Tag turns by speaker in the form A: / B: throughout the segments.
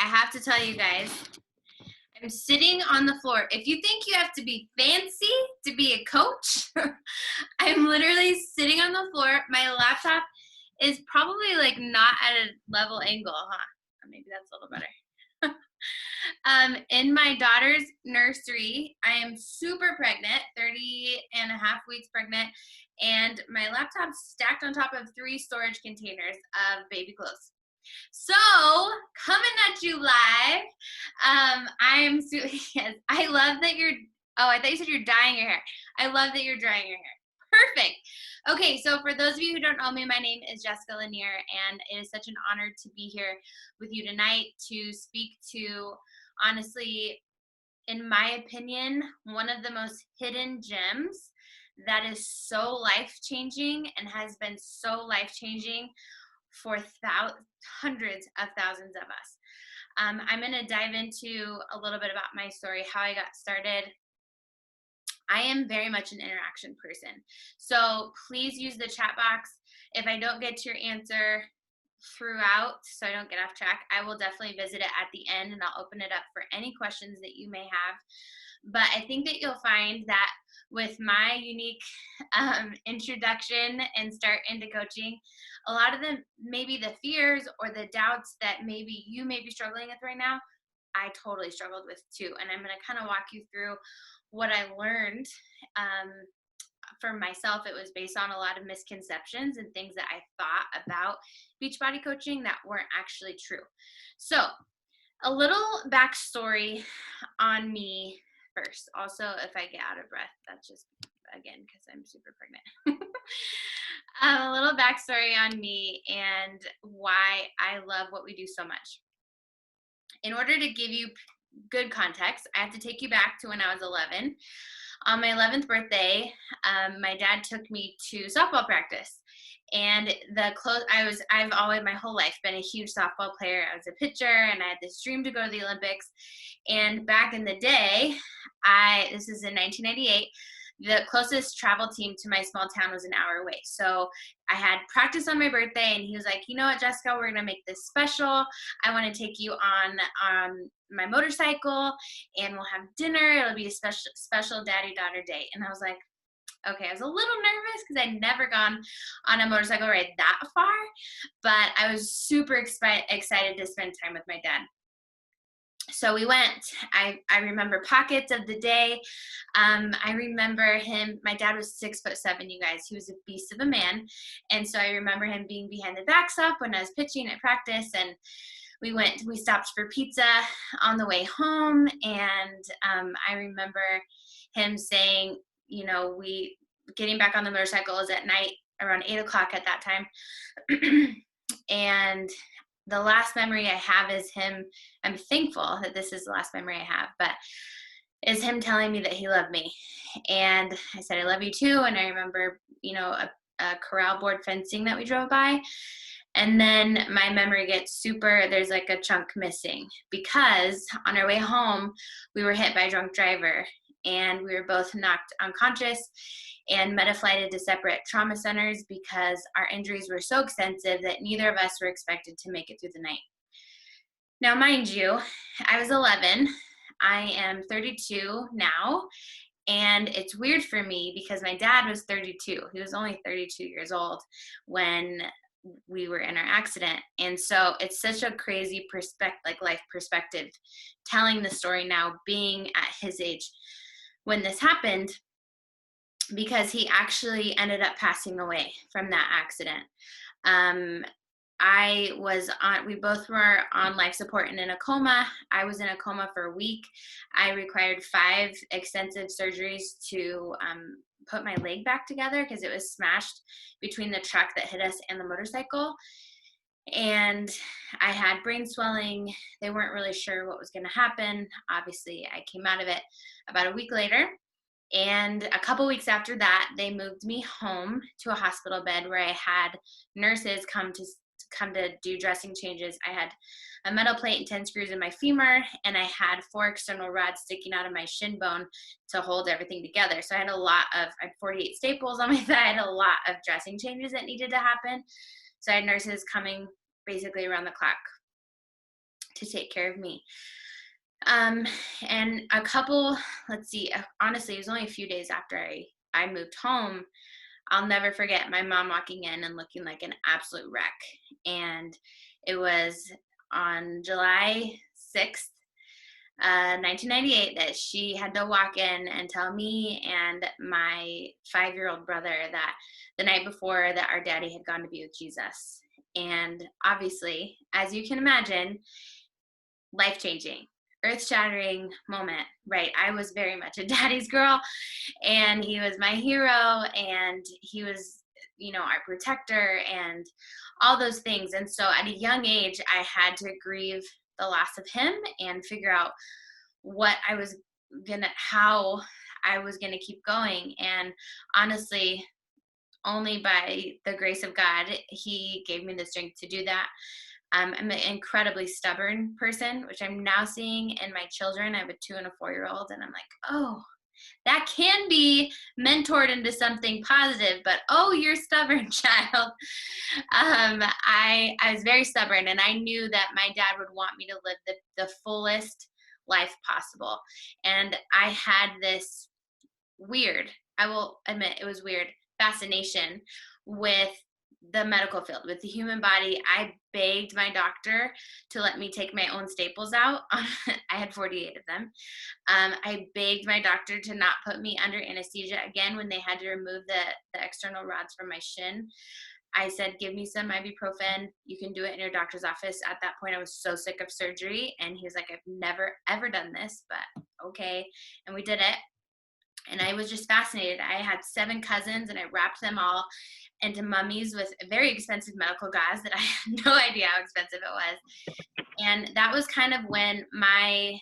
A: I have to tell you guys, I'm sitting on the floor. If you think you have to be fancy to be a coach, I'm literally sitting on the floor. My laptop is probably like not at a level angle, huh? Maybe that's a little better. In my daughter's nursery, I am super pregnant, 30 and a half weeks pregnant, and my laptop's stacked on top of 3 storage containers of baby clothes. So, coming at you live, yes, I love that you're, oh, I thought you said you're dyeing your hair. I love that you're drying your hair. Perfect. Okay, so for those of you who don't know me, my name is Jessica Lanier, and it is such an honor to be here with you tonight to speak to, honestly, in my opinion, one of the most hidden gems that is so life-changing and has been so life-changing for hundreds of thousands of us. I'm going to dive into a little bit about my story, how I got started. I am very much an interaction person. So please use the chat box. If I don't get to your answer throughout, so I don't get off track, I will definitely visit it at the end, and I'll open it up for any questions that you may have. But I think that you'll find that with my unique introduction and start into coaching, a lot of them, maybe the fears or the doubts that maybe you may be struggling with right now, I totally struggled with too. And I'm going to kind of walk you through what I learned. For myself, it was based on a lot of misconceptions and things that I thought about Beachbody coaching that weren't actually true. So a little backstory on me first. Also, if I get out of breath, that's just, again, because I'm super pregnant. A little backstory on me and why I love what we do so much. In order to give you good context, I have to take you back to when I was 11. On my 11th birthday, my dad took me to softball practice. And I've always, my whole life, been a huge softball player. I was a pitcher, and I had this dream to go to the Olympics. And back in the day, this is in 1998, the closest travel team to my small town was an hour away. So I had practice on my birthday, and he was like, you know what, Jessica, we're going to make this special. I want to take you on my motorcycle, and we'll have dinner. It'll be a special daddy-daughter date. And I was like, okay, I was a little nervous because I'd never gone on a motorcycle ride that far, but I was super excited to spend time with my dad. So we went. I remember pockets of the day. I remember him, my dad was 6'7", you guys. He was a beast of a man. And so I remember him being behind the backstop when I was pitching at practice, and we stopped for pizza on the way home. And I remember him saying, you know, getting back on the motorcycle is at night around 8 o'clock at that time. And the last memory I have is him, I'm thankful that this is the last memory I have, but is him telling me that he loved me. And I said, I love you too. And I remember, you know, a corral board fencing that we drove by. And then my memory gets there's like a chunk missing, because on our way home, we were hit by a drunk driver, and we were both knocked unconscious and meta-flighted to separate trauma centers because our injuries were so extensive that neither of us were expected to make it through the night. Now, mind you, I was 11. I am 32 now, and it's weird for me because my dad was 32. He was only 32 years old when we were in our accident. And so it's such a crazy life perspective, telling the story now, being at his age when this happened, because he actually ended up passing away from that accident. We both were on life support and in a coma. I was in a coma for a week. I required 5 extensive surgeries to put my leg back together because it was smashed between the truck that hit us and the motorcycle. And I had brain swelling. They weren't really sure what was going to happen. Obviously, I came out of it about a week later. And a couple weeks after that, they moved me home to a hospital bed where I had nurses come to do dressing changes. I had a metal plate and 10 screws in my femur, and I had 4 external rods sticking out of my shin bone to hold everything together. So I had 48 staples on my thigh. I had a lot of dressing changes that needed to happen. So I had nurses coming basically around the clock to take care of me. And a couple, let's see, honestly, it was only a few days after I moved home. I'll never forget my mom walking in and looking like an absolute wreck. And it was on July 6th, 1998, that she had to walk in and tell me and my 5-year-old brother that the night before that our daddy had gone to be with Jesus. And obviously, as you can imagine, life-changing, earth-shattering moment, right? I was very much a daddy's girl, and he was my hero, and he was, our protector and all those things. And so at a young age, I had to grieve the loss of him and figure out how I was gonna keep going. And honestly, only by the grace of God, he gave me the strength to do that. I'm an incredibly stubborn person, which I'm now seeing in my children. I have a 2 and a 4-year-old, and I'm like, oh, that can be mentored into something positive, but oh, you're stubborn, child. I was very stubborn, and I knew that my dad would want me to live the fullest life possible. And I had this I will admit it was weird, fascination with the medical field, with the human body. I begged my doctor to let me take my own staples out. I had 48 of them. I begged my doctor to not put me under anesthesia again when they had to remove the external rods from my shin. I said, give me some ibuprofen. You can do it in your doctor's office. At that point, I was so sick of surgery. And he was like, I've never, ever done this, but okay. And we did it. And I was just fascinated. I had 7 cousins, and I wrapped them all into mummies with very expensive medical gauze that I had no idea how expensive it was. And that was kind of when my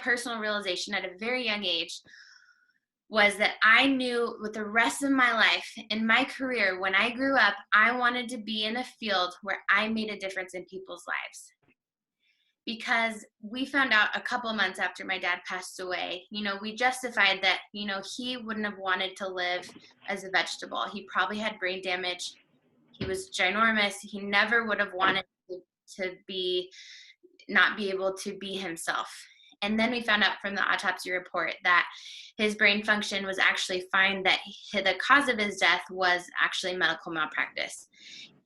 A: personal realization at a very young age was that I knew with the rest of my life, in my career, when I grew up, I wanted to be in a field where I made a difference in people's lives. Because we found out a couple of months after my dad passed away, we justified that, he wouldn't have wanted to live as a vegetable. He probably had brain damage. He was ginormous. He never would have wanted to not be able to be himself. And then we found out from the autopsy report that his brain function was actually fine, that the cause of his death was actually medical malpractice.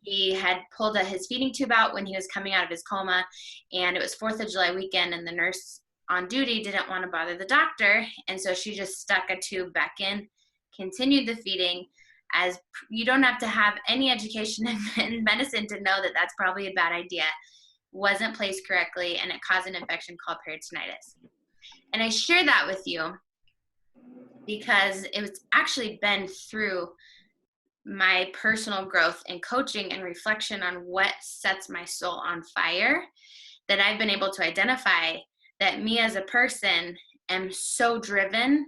A: He had pulled his feeding tube out when he was coming out of his coma, and it was 4th of July weekend, and the nurse on duty didn't want to bother the doctor, and so she just stuck a tube back in, continued the feeding. As you don't have to have any education in medicine to know that that's probably a bad idea. Wasn't placed correctly, and it caused an infection called peritonitis. And I share that with you because it's actually been through my personal growth and coaching and reflection on what sets my soul on fire that I've been able to identify that me as a person am so driven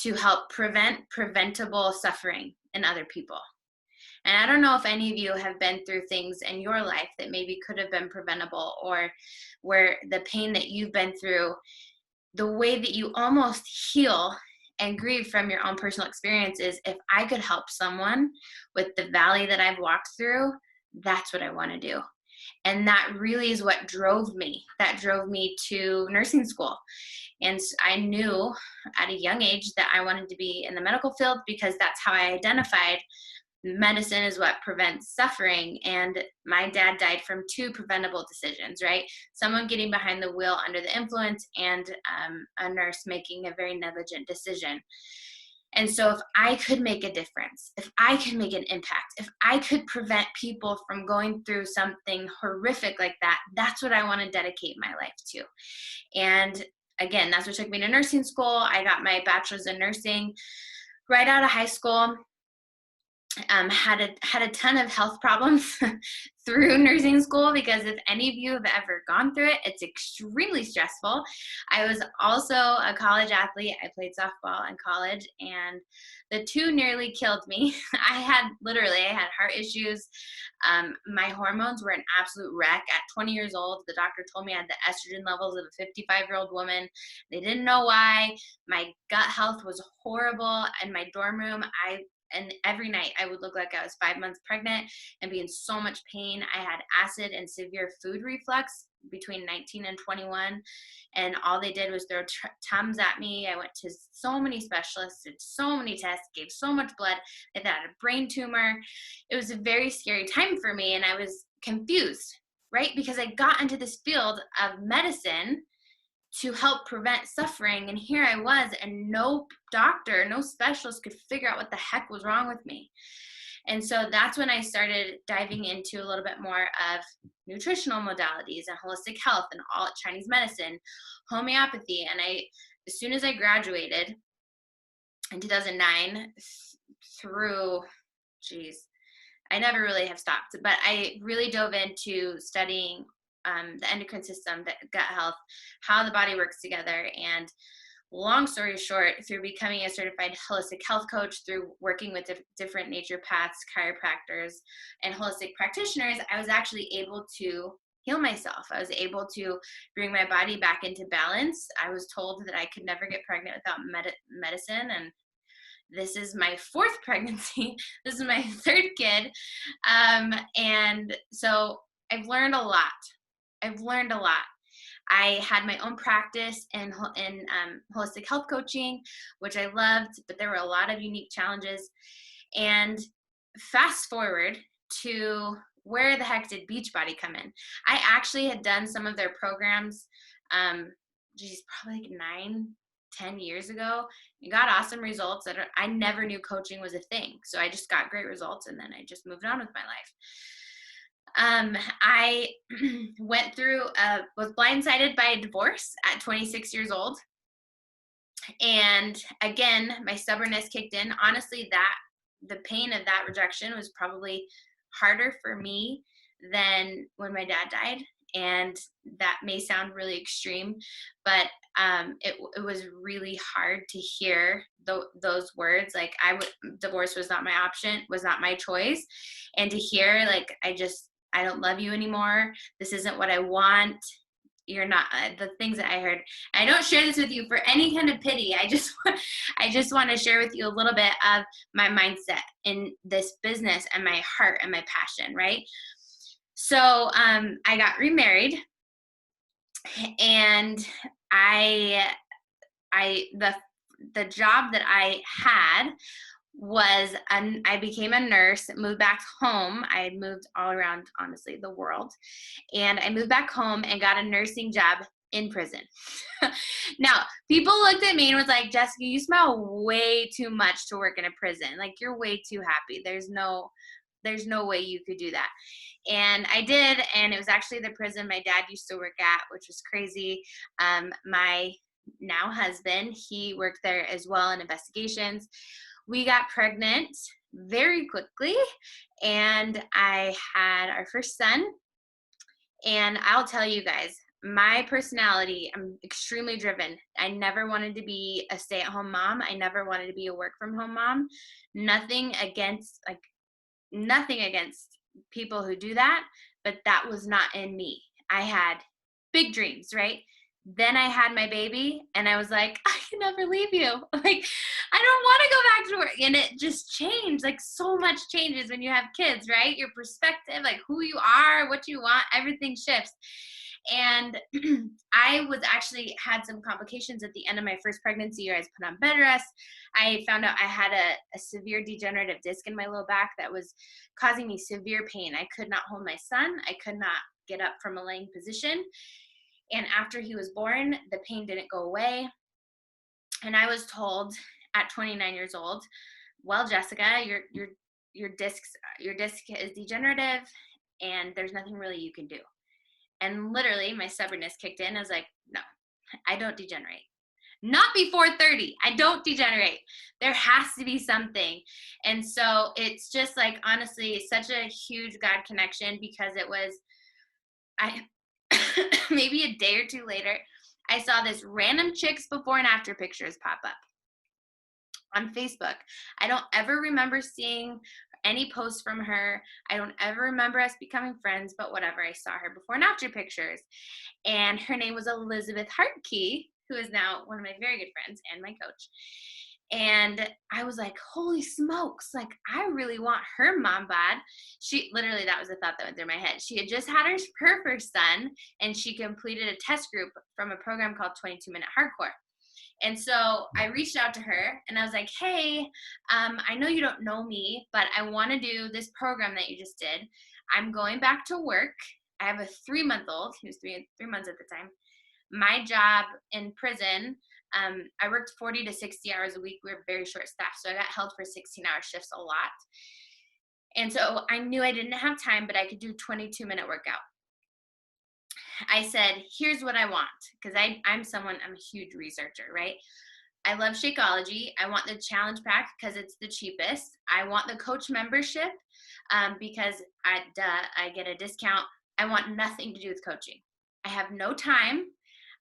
A: to help prevent preventable suffering in other people. And I don't know if any of you have been through things in your life that maybe could have been preventable, or where the pain that you've been through, the way that you almost heal and grieve from your own personal experiences. If I could help someone with the valley that I've walked through, that's what I want to do. And that really is what drove me. That drove me to nursing school. And I knew at a young age that I wanted to be in the medical field because that's how I identified medicine is what prevents suffering. And my dad died from 2 preventable decisions, right? Someone getting behind the wheel under the influence, and a nurse making a very negligent decision. And so if I could make a difference, if I could make an impact, if I could prevent people from going through something horrific like that, that's what I want to dedicate my life to. And again, that's what took me to nursing school. I got my bachelor's in nursing right out of high school. Had a ton of health problems through nursing school, because if any of you have ever gone through it, it's extremely stressful. I was also a college athlete. I played softball in college, and the 2 nearly killed me. I had heart issues. My hormones were an absolute wreck. At 20 years old, the doctor told me I had the estrogen levels of a 55-year-old woman. They didn't know why. My gut health was horrible. In my dorm room, and every night I would look like I was 5 months pregnant and be in so much pain. I had acid and severe food reflux between 19 and 21. And all they did was throw Tums at me. I went to so many specialists, did so many tests, gave so much blood. I had a brain tumor. It was a very scary time for me. And I was confused, right? Because I got into this field of medicine to help prevent suffering. And here I was, and no doctor, no specialist could figure out what the heck was wrong with me. And so that's when I started diving into a little bit more of nutritional modalities and holistic health and all Chinese medicine, homeopathy. And as soon as I graduated in 2009 through, I never really have stopped, but I really dove into studying the endocrine system, the gut health, how the body works together. And long story short, through becoming a certified holistic health coach, through working with different naturopaths, chiropractors, and holistic practitioners, I was actually able to heal myself. I was able to bring my body back into balance. I was told that I could never get pregnant without medicine, and this is my 4th pregnancy. This is my 3rd kid. And so I've learned a lot. I had my own practice in holistic health coaching, which I loved, but there were a lot of unique challenges. And fast forward to where the heck did Beachbody come in? I actually had done some of their programs, probably like 9-10 years ago. I got awesome results. I never knew coaching was a thing. So I just got great results, and then I just moved on with my life. I was blindsided by a divorce at 26 years old. And again, my stubbornness kicked in. Honestly, the pain of that rejection was probably harder for me than when my dad died. And that may sound really extreme, but it was really hard to hear those words. Like, divorce was not my option, was not my choice. And to hear, like, I don't love you anymore. This isn't what I want. You're not, the things that I heard. I don't share this with you for any kind of pity. I just want to share with you a little bit of my mindset in this business and my heart and my passion, right? So I got remarried, and the job that I had was I became a nurse, moved back home. I had moved all around, honestly, the world. And I moved back home and got a nursing job in prison. Now, people looked at me and was like, Jessica, you smell way too much to work in a prison. Like, you're way too happy. There's no way you could do that. And I did, and it was actually the prison my dad used to work at, which was crazy. My now husband, he worked there as well in investigations. We got pregnant very quickly, and I had our first son. And I'll tell you guys, my personality, I'm extremely driven. I never wanted to be a stay-at-home mom. I never wanted to be a work-from-home mom. Nothing against people who do that, but that was not in me. I had big dreams, right? Then I had my baby, and I was like, I can never leave you. Like, I don't want to go back to work. And it just changed. Like, so much changes when you have kids, right? Your perspective, like who you are, what you want, everything shifts. And I was actually had some complications at the end of my first pregnancy. I was put on bed rest. I found out I had a severe degenerative disc in my low back that was causing me severe pain. I could not hold my son. I could not get up from a laying position. And after he was born, the pain didn't go away. And I was told at 29 years old, well, Jessica, your disc is degenerative, and there's nothing really you can do. And literally, my stubbornness kicked in. I was like, no, I don't degenerate. Not before 30. I don't degenerate. There has to be something. And so it's just like, honestly, such a huge God connection, because it was, maybe a day or two later, I saw this random chicks before and after pictures pop up on Facebook. I don't ever remember seeing any posts from her. I don't ever remember us becoming friends, but whatever. I saw her before and after pictures. And her name was Elizabeth Hartkey, who is now one of my very good friends and my coach. And I was like, holy smokes, like I really want her mom bod. She literally, that was the thought that went through my head. She had just had her first son, and she completed a test group from a program called 22-Minute Hardcore. And so I reached out to her and I was like, hey, I know you don't know me, but I want to do this program that you just did. I'm going back to work. I have a 3-month-old. He was three months at the time. My job in prison, I worked 40 to 60 hours a week. We were very short staffed. So I got held for 16-hour shifts a lot. And so I knew I didn't have time, but I could do 22-minute workout. I said, here's what I want. Because I'm a huge researcher, right? I love Shakeology. I want the challenge pack because it's the cheapest. I want the coach membership because I get a discount. I want nothing to do with coaching. I have no time.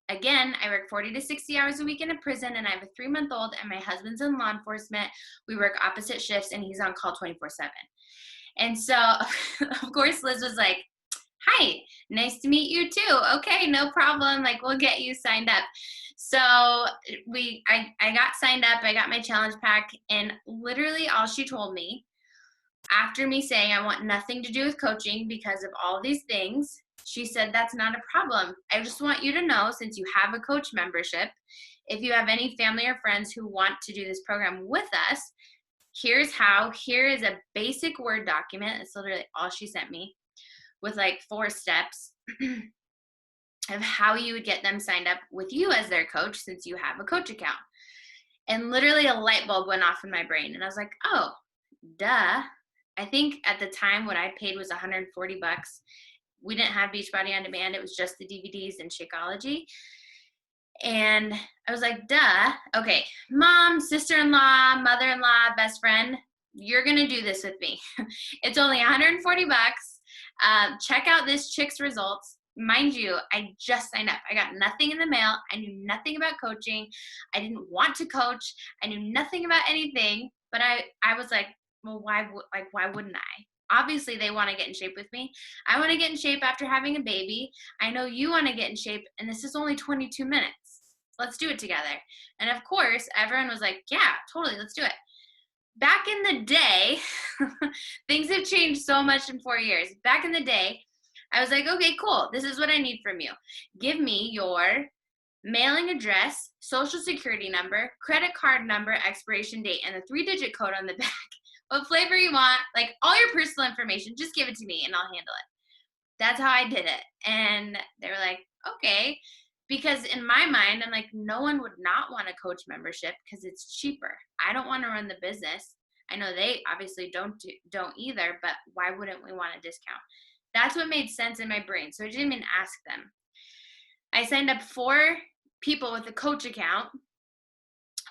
A: Again, I work 40 to 60 hours a week in a prison, and I have a 3-month-old, and my husband's in law enforcement. We work opposite shifts, and he's on call 24/7. And so, of course, Liz was like, hi, nice to meet you too. Okay, no problem. Like, we'll get you signed up. So I got signed up. I got my challenge pack, and literally all she told me after me saying I want nothing to do with coaching because of all these things, she said, that's not a problem. I just want you to know, since you have a coach membership, if you have any family or friends who want to do this program with us, here's how. Here is a basic Word document. It's literally all she sent me, with like 4 steps of how you would get them signed up with you as their coach, since you have a coach account. And literally a light bulb went off in my brain. And I was like, oh, duh. I think at the time what I paid was $140. We didn't have Beachbody On Demand. It was just the DVDs and Shakeology. And I was like, duh. Okay, mom, sister-in-law, mother-in-law, best friend, you're going to do this with me. It's only $140. Check out this chick's results. Mind you, I just signed up. I got nothing in the mail. I knew nothing about coaching. I didn't want to coach. I knew nothing about anything. But I was like, well, why wouldn't I? Obviously, they want to get in shape with me. I want to get in shape after having a baby. I know you want to get in shape, and this is only 22 minutes. Let's do it together. And of course, everyone was like, yeah, totally, let's do it. Back in the day, things have changed so much in 4 years. Back in the day, I was like, okay, cool. This is what I need from you. Give me your mailing address, social security number, credit card number, expiration date, and the 3-digit code on the back. What flavor you want, like all your personal information, just give it to me and I'll handle it. That's how I did it. And they were like, okay. Because in my mind, I'm like, no one would not want a coach membership because it's cheaper. I don't want to run the business. I know they obviously don't either, but why wouldn't we want a discount? That's what made sense in my brain. So I didn't even ask them. I signed up 4 people with a coach account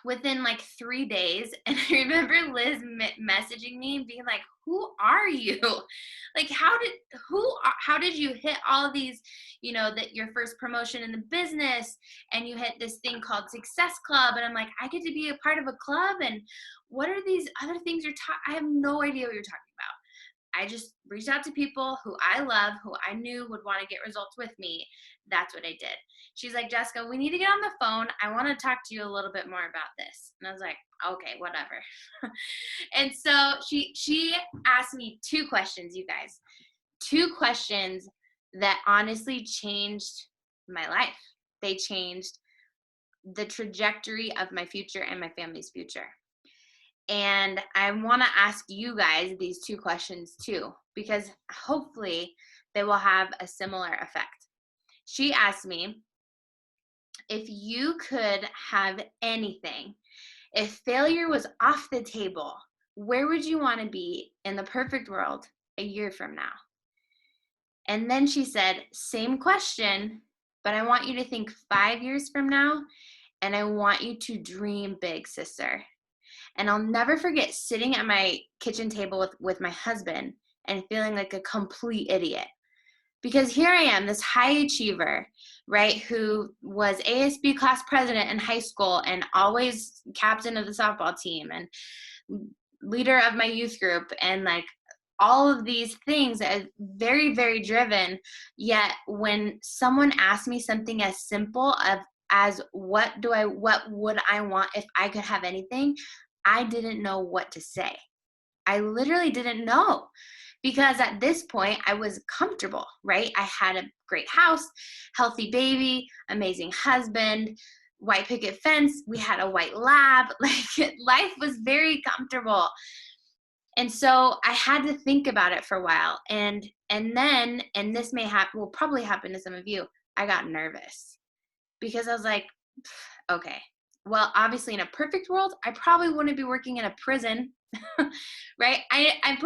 A: within like 3 days. And I remember Liz messaging me and being like, who are you? Like, how did you hit all these, that your first promotion in the business, and you hit this thing called Success Club? And I'm like, I get to be a part of a club. And what are these other things I have no idea what you're talking about. I just reached out to people who I love, who I knew would want to get results with me. That's what I did. She's like, Jessica, we need to get on the phone. I want to talk to you a little bit more about this. And I was like, okay, whatever. And so she asked me 2 questions, you guys. 2 questions that honestly changed my life. They changed the trajectory of my future and my family's future. And I want to ask you guys these 2 questions too, because hopefully they will have a similar effect. She asked me, if you could have anything, if failure was off the table, where would you want to be in the perfect world a year from now? And then she said, same question, but I want you to think 5 years from now, and I want you to dream big, sister. And I'll never forget sitting at my kitchen table with my husband and feeling like a complete idiot. Because here I am, this high achiever, right, who was ASB class president in high school and always captain of the softball team and leader of my youth group, and like all of these things, very, very driven. Yet when someone asked me something as simple as what would I want if I could have anything, I didn't know what to say. I literally didn't know, because at this point I was comfortable, right? I had a great house, healthy baby, amazing husband, white picket fence. We had a white lab. Like, life was very comfortable. And so I had to think about it for a while. And then, and this will probably happen to some of you, I got nervous, because I was like, okay, well, obviously in a perfect world, I probably wouldn't be working in a prison, right? I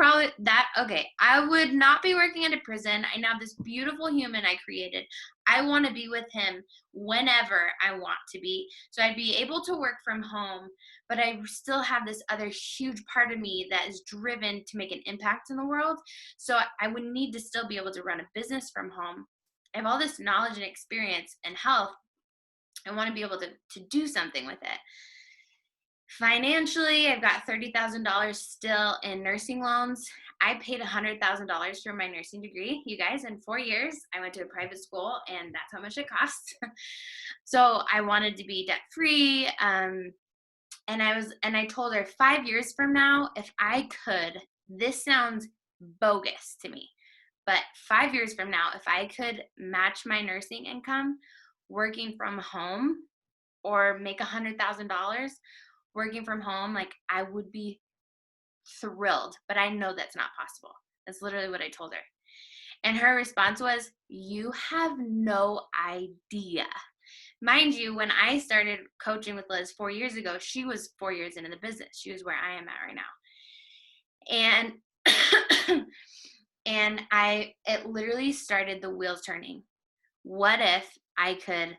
A: would not be working in a prison. I now have this beautiful human I created. I want to be with him whenever I want to be. So I'd be able to work from home, but I still have this other huge part of me that is driven to make an impact in the world. So I would need to still be able to run a business from home. I have all this knowledge and experience and health. I want to be able to do something with it. Financially, I've got $30,000 still in nursing loans. I paid $100,000 for my nursing degree, you guys, in 4 years. I went to a private school, and that's how much it cost. So I wanted to be debt free. And I told her, 5 years from now, if I could, this sounds bogus to me, but 5 years from now, if I could match my nursing income working from home, or make $100,000 working from home, like, I would be thrilled. But I know that's not possible. That's literally what I told her. And her response was, you have no idea. Mind you, when I started coaching with Liz 4 years ago, she was 4 years into the business. She was where I am at right now. And it literally started the wheels turning. What if I could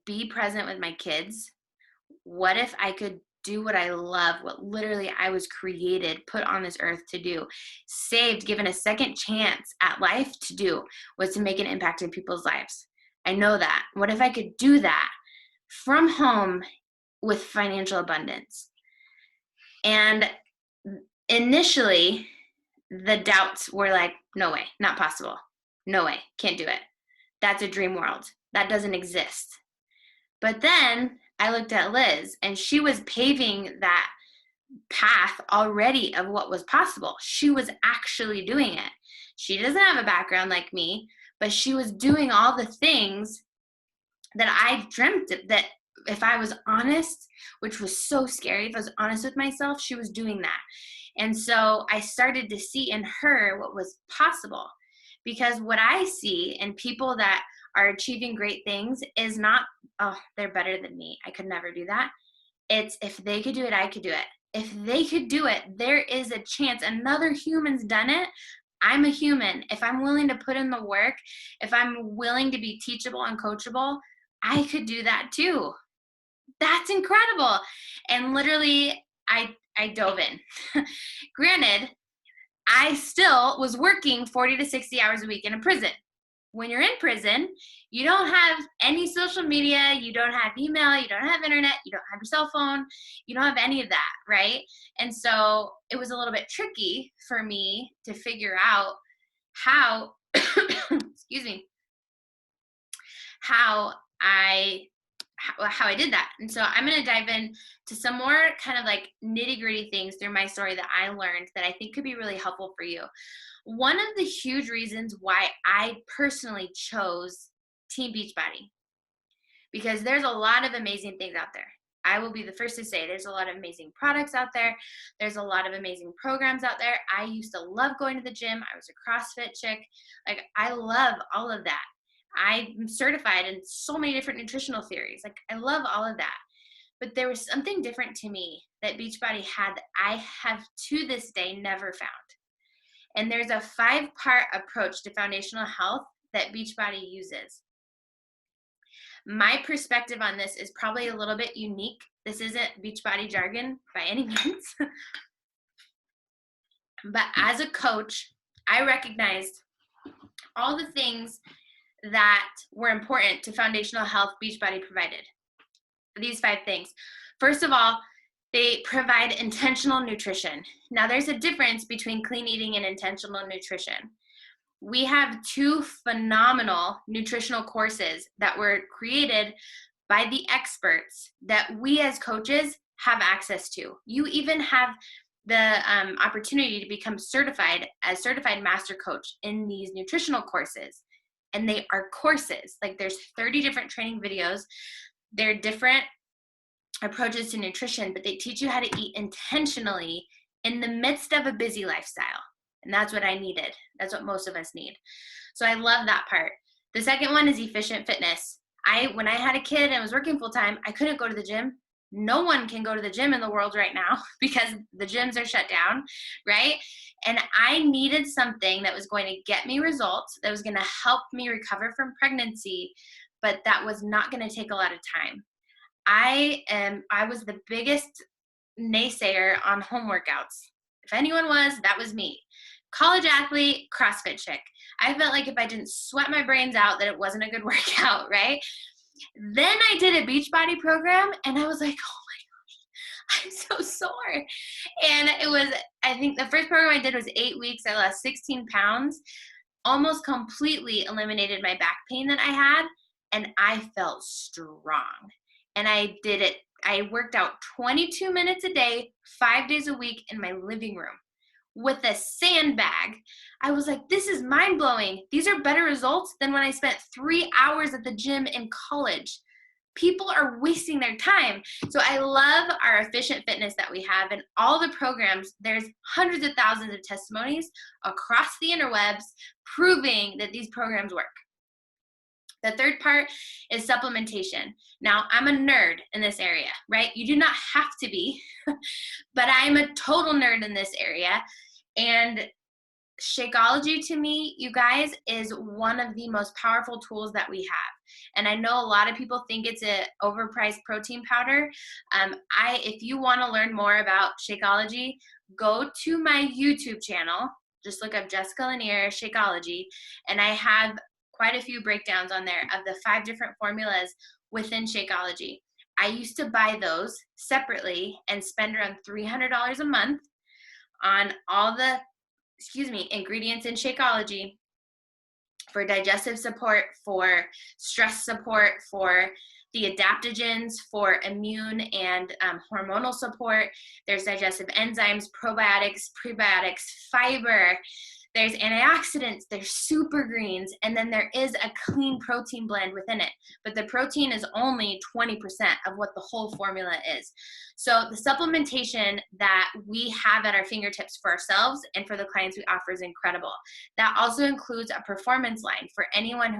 A: be present with my kids? What if I could do what I love, what literally I was created, put on this earth to do, saved, given a second chance at life to do, was to make an impact in people's lives? I know that. What if I could do that from home with financial abundance? And initially, the doubts were like, no way, not possible. No way, can't do it. That's a dream world. That doesn't exist. But then I looked at Liz, and she was paving that path already of what was possible. She was actually doing it. She doesn't have a background like me, but she was doing all the things that I dreamt of, that if I was honest, which was so scary, if I was honest with myself, she was doing that. And so I started to see in her what was possible, because what I see in people that are achieving great things is not, oh, they're better than me, I could never do that. It's, if they could do it, I could do it. If they could do it, there is a chance another human's done it. I'm a human. If I'm willing to put in the work, if I'm willing to be teachable and coachable, I could do that too. That's incredible. And literally, I dove in. Granted, I still was working 40 to 60 hours a week in a prison. When you're in prison, you don't have any social media, you don't have email, you don't have internet, you don't have your cell phone, you don't have any of that, right? And so it was a little bit tricky for me to figure out how, excuse me, how I did that. And so I'm going to dive in to some more kind of like nitty-gritty things through my story that I learned that I think could be really helpful for you. One of the huge reasons why I personally chose Team Beachbody, because there's a lot of amazing things out there. I will be the first to say there's a lot of amazing products out there. There's a lot of amazing programs out there. I used to love going to the gym. I was a CrossFit chick. Like, I love all of that. I'm certified in so many different nutritional theories. Like, I love all of that. But there was something different to me that Beachbody had that I have to this day never found. And there's a 5-part approach to foundational health that Beachbody uses. My perspective on this is probably a little bit unique. This isn't Beachbody jargon by any means. But as a coach, I recognized all the things that were important to foundational health Beachbody provided. These 5 things. First of all, they provide intentional nutrition. Now, there's a difference between clean eating and intentional nutrition. We have 2 phenomenal nutritional courses that were created by the experts that we as coaches have access to. You even have the opportunity to become certified as certified master coach in these nutritional courses. And they are courses. Like there's 30 different training videos. They're different approaches to nutrition, but they teach you how to eat intentionally in the midst of a busy lifestyle. And that's what I needed. That's what most of us need. So I love that part. The second one is efficient fitness. When I had a kid and was working full time, I couldn't go to the gym. No one can go to the gym in the world right now because the gyms are shut down, right? And I needed something that was going to get me results, that was going to help me recover from pregnancy, but that was not going to take a lot of time. I was the biggest naysayer on home workouts. If anyone was, that was me. College athlete, CrossFit chick. I felt like if I didn't sweat my brains out that it wasn't a good workout, right? Then I did a Beachbody program and I was like, oh my gosh, I'm so sore. And it was, I think the first program I did was 8 weeks. I lost 16 pounds, almost completely eliminated my back pain that I had. And I felt strong. And I did it. I worked out 22 minutes a day, 5 days a week in my living room with a sandbag. I was like, this is mind blowing. These are better results than when I spent 3 hours at the gym in college. People are wasting their time. So I love our efficient fitness that we have and all the programs. There's hundreds of thousands of testimonies across the interwebs proving that these programs work. The third part is supplementation. Now, I'm a nerd in this area, right? You do not have to be, but I'm a total nerd in this area. And Shakeology to me, you guys, is one of the most powerful tools that we have. And I know a lot of people think it's an overpriced protein powder. If you want to learn more about Shakeology, go to my YouTube channel. Just look up Jessica Lanier Shakeology, and I have quite a few breakdowns on there of the 5 different formulas within Shakeology. I used to buy those separately and spend around $300 a month on all the ingredients in Shakeology for digestive support, for stress support, for the adaptogens, for immune and hormonal support. There's digestive enzymes, probiotics, prebiotics, fiber. There's antioxidants, there's super greens, and then there is a clean protein blend within it. But the protein is only 20% of what the whole formula is. So the supplementation that we have at our fingertips for ourselves and for the clients we offer is incredible. That also includes a performance line for anyone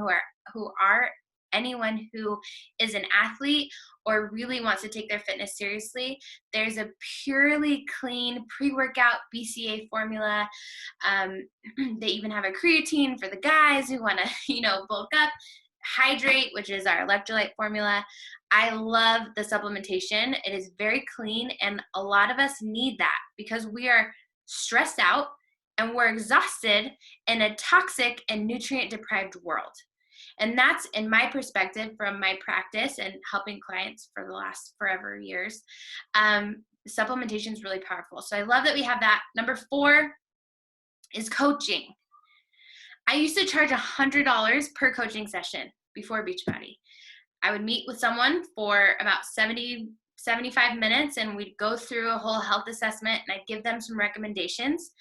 A: anyone who is an athlete or really wants to take their fitness seriously. There's a purely clean pre-workout BCA formula. They even have a creatine for the guys who want to, bulk up. Hydrate, which is our electrolyte formula. I love the supplementation. It is very clean, and a lot of us need that because we are stressed out and we're exhausted in a toxic and nutrient-deprived world. And that's, in my perspective, from my practice and helping clients for the last forever years, supplementation is really powerful. So I love that we have that. Number 4 is coaching. I used to charge $100 per coaching session before Beachbody. I would meet with someone for about 75 minutes, and we'd go through a whole health assessment, and I'd give them some recommendations.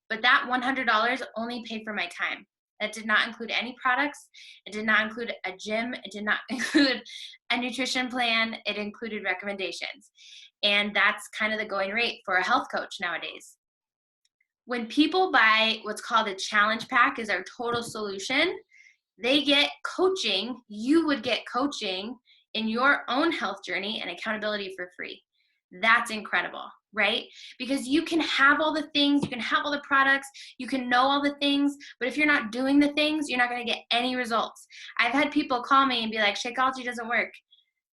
A: But that $100 only paid for my time. That did not include any products. It did not include a gym. It did not include a nutrition plan. It included recommendations. And that's kind of the going rate for a health coach nowadays. When people buy what's called a challenge pack is our total solution, they get coaching. You would get coaching in your own health journey and accountability for free. That's incredible, right? Because you can have all the things, you can have all the products, you can know all the things, but if you're not doing the things, you're not going to get any results. I've had people call me and be like, Shakeology doesn't work.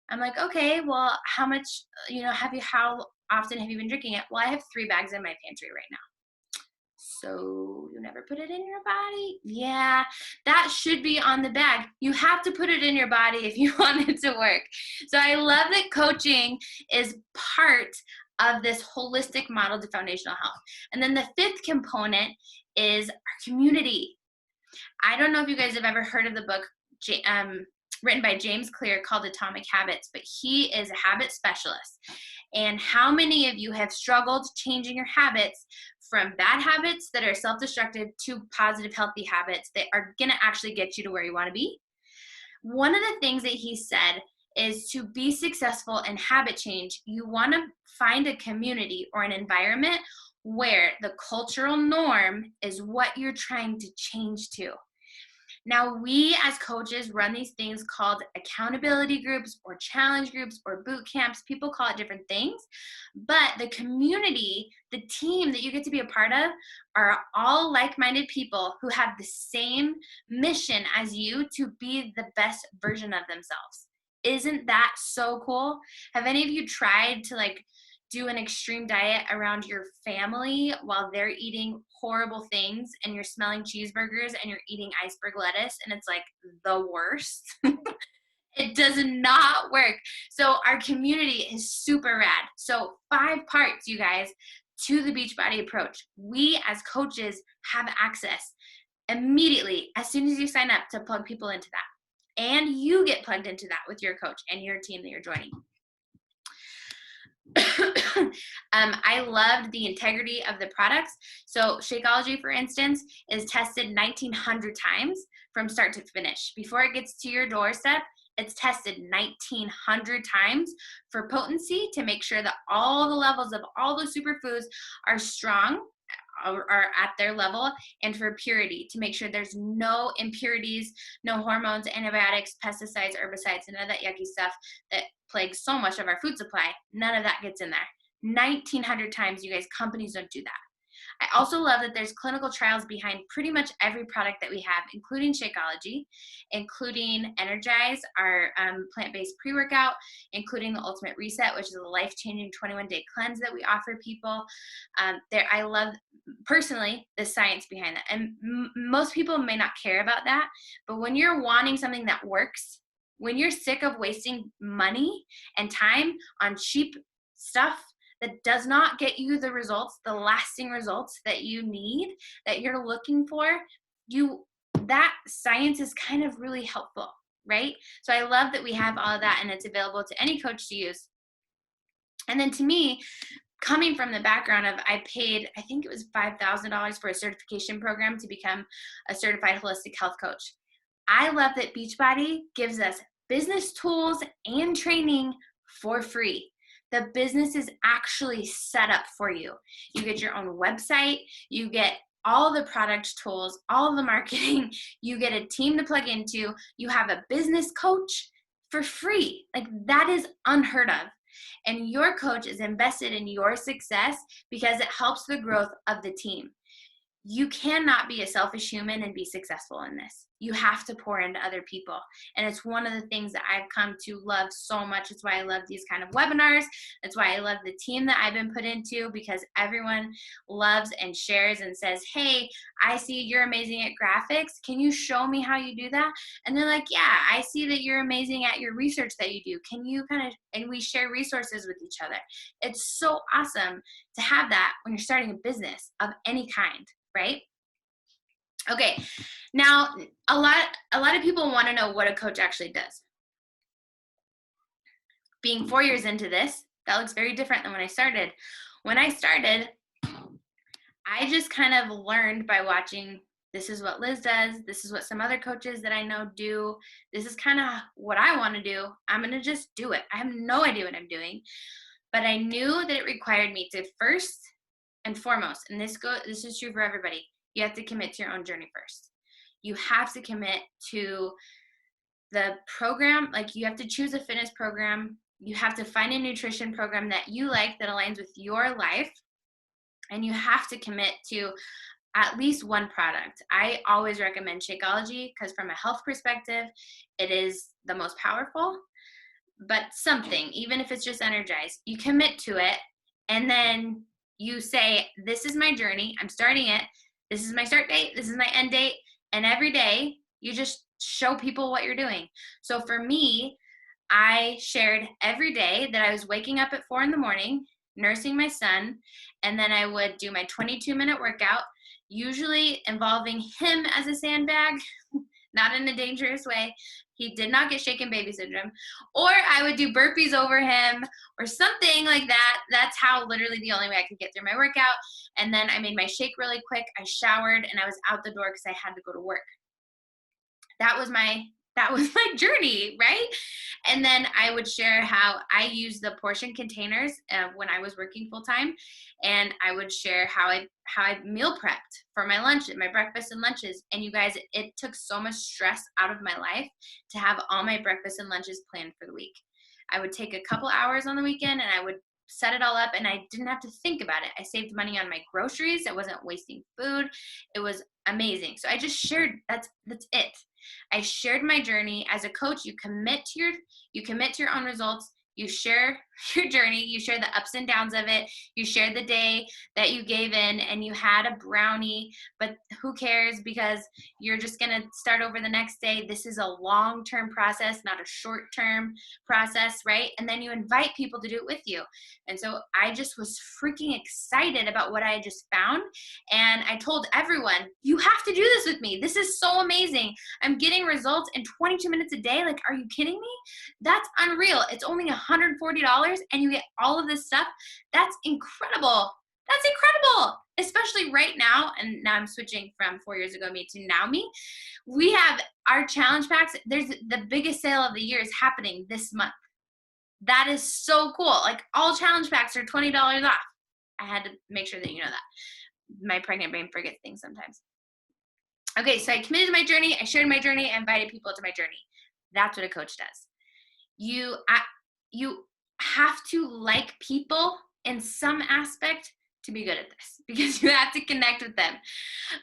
A: I'm like, okay, well, how often have you been drinking it? Well, I have 3 bags in my pantry right now. So you never put it in your body? Yeah, that should be on the bag. You have to put it in your body if you want it to work. So I love that coaching is part of this holistic model to foundational health. And then the 5th component is our community. I don't know if you guys have ever heard of the book written by James Clear called Atomic Habits, but he is a habit specialist. And how many of you have struggled changing your habits from bad habits that are self-destructive to positive, healthy habits that are going to actually get you to where you want to be? One of the things that he said is to be successful in habit change, you want to find a community or an environment where the cultural norm is what you're trying to change to. Now, we as coaches run these things called accountability groups or challenge groups or boot camps. People call it different things. But the community, the team that you get to be a part of, are all like-minded people who have the same mission as you to be the best version of themselves. Isn't that so cool? Have any of you tried to do an extreme diet around your family while they're eating horrible things and you're smelling cheeseburgers and you're eating iceberg lettuce and it's like the worst? It does not work. So our community is super rad. So 5 parts, you guys, to the Beachbody approach. We as coaches have access immediately as soon as you sign up to plug people into that. And you get plugged into that with your coach and your team that you're joining. I loved the integrity of the products. So Shakeology, for instance, is tested 1,900 times from start to finish. Before it gets to your doorstep, it's tested 1,900 times for potency to make sure that all the levels of all the superfoods are strong, are at their level, and for purity to make sure there's no impurities, no hormones, antibiotics, pesticides, herbicides, none of that yucky stuff that plagues so much of our food supply. None of that gets in there. 1,900 times, you guys. Companies don't do that. I also love that there's clinical trials behind pretty much every product that we have, including Shakeology, including Energize, our plant-based pre-workout, including the Ultimate Reset, which is a life-changing 21-day cleanse that we offer people. I love, personally, the science behind that. And most people may not care about that, but when you're wanting something that works, when you're sick of wasting money and time on cheap stuff that does not get you the results, the lasting results that you need, that you're looking for, that science is kind of really helpful, right? So I love that we have all of that and it's available to any coach to use. And then to me, coming from the background of, I paid, I think it was $5,000 for a certification program to become a certified holistic health coach. I love that Beachbody gives us business tools and training for free. The business is actually set up for you. You get your own website, you get all the product tools, all the marketing, you get a team to plug into, you have a business coach for free. That is unheard of. And your coach is invested in your success because it helps the growth of the team. You cannot be a selfish human and be successful in this. You have to pour into other people. And it's one of the things that I've come to love so much. It's why I love these kind of webinars. That's why I love the team that I've been put into, because everyone loves and shares and says, hey, I see you're amazing at graphics. Can you show me how you do that? And they're like, yeah, I see that you're amazing at your research that you do. Can you and we share resources with each other. It's so awesome to have that when you're starting a business of any kind. Right? Okay. Now, a lot of people want to know what a coach actually does. Being 4 years into this, that looks very different than when I started. When I started, I just kind of learned by watching, this is what Liz does, this is what some other coaches that I know do, this is kind of what I want to do. I'm going to just do it. I have no idea what I'm doing, but I knew that it required me to first and foremost, and this is true for everybody, you have to commit to your own journey first. You have to commit to the program. You have to choose a fitness program. You have to find a nutrition program that you like, that aligns with your life. And you have to commit to at least one product. I always recommend Shakeology because from a health perspective, it is the most powerful. But something, even if it's just Energize, you commit to it, and then you say, this is my journey, I'm starting it, this is my start date, this is my end date, and every day you just show people what you're doing. So for me, I shared every day that I was waking up at 4 a.m, nursing my son, and then I would do my 22-minute workout, usually involving him as a sandbag, not in a dangerous way. He did not get shaken baby syndrome. Or I would do burpees over him or something like that. That's how literally the only way I could get through my workout. And then I made my shake really quick. I showered and I was out the door because I had to go to work. That was my journey, right? And then I would share how I use the portion containers when I was working full time, and I would share how I meal prepped for my lunch, my breakfast and lunches. And you guys, it took so much stress out of my life to have all my breakfast and lunches planned for the week. I would take a couple hours on the weekend and I would set it all up, and I didn't have to think about it. I saved money on my groceries. I wasn't wasting food. It was amazing. So I just shared. That's it. I shared my journey. As a coach, you commit to your own results. You share your journey. You share the ups and downs of it. You share the day that you gave in and you had a brownie, but who cares, because you're just going to start over the next day. This is a long-term process, not a short-term process, right? And then you invite people to do it with you. And so I just was freaking excited about what I had just found. And I told everyone, you have to do this with me. This is so amazing. I'm getting results in 22 minutes a day. Like, are you kidding me? That's unreal. It's only $140 and you get all of this stuff. That's incredible. That's incredible. Especially right now. And now I'm switching from 4 years ago me to now me. We have our challenge packs. There's the biggest sale of the year is happening this month. That is so cool. Like, all challenge packs are $20 off. I had to make sure that you know that. My pregnant brain forgets things sometimes. Okay, so I committed to my journey. I shared my journey. I invited people to my journey. That's what a coach does. You have to like people in some aspect to be good at this, because you have to connect with them.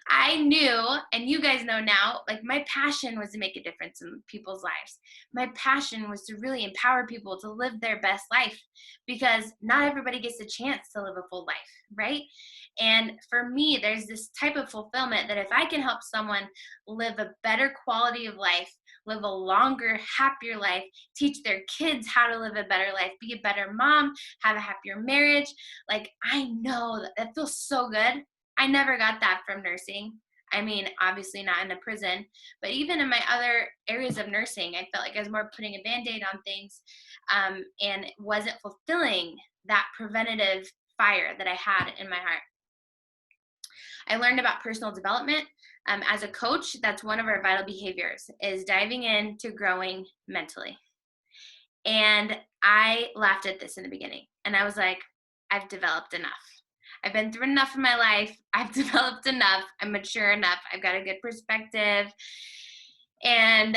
A: I knew, and you guys know now, like, my passion was to make a difference in people's lives. My passion was to really empower people to live their best life, because not everybody gets a chance to live a full life, right? And for me, there's this type of fulfillment that if I can help someone live a better quality of life, live a longer, happier life, teach their kids how to live a better life, be a better mom, have a happier marriage, like, I know that feels so good. I never got that from nursing. I mean, obviously not in a prison, but even in my other areas of nursing, I felt like I was more putting a Band-Aid on things, and it wasn't fulfilling that preventative fire that I had in my heart. I learned about personal development. As a coach, that's one of our vital behaviors, is diving into growing mentally. And I laughed at this in the beginning. And I was like, I've developed enough. I've been through enough in my life. I've developed enough. I'm mature enough. I've got a good perspective. And